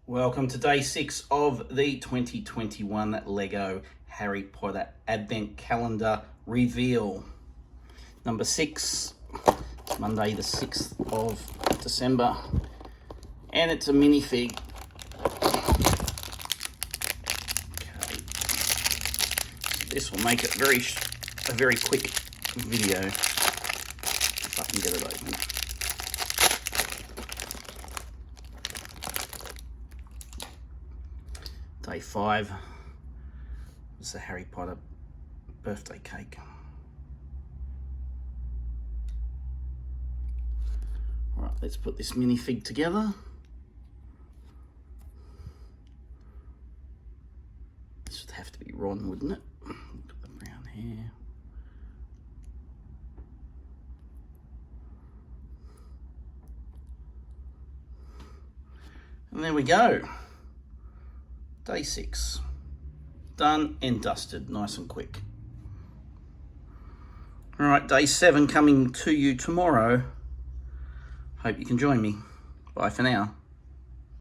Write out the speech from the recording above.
Welcome to day 6 of the 2021 Lego Harry Potter Advent Calendar reveal. Number 6, Monday the 6th of December, and it's a minifig. Okay. This will make it a very quick video if I can get it open. Day 5 is the Harry Potter birthday cake. All right, let's put this minifig together. This would have to be Ron, wouldn't it? Look at the brown hair. And there we go. Day 6, done and dusted, nice and quick. All right, day 7 coming to you tomorrow. Hope you can join me. Bye for now.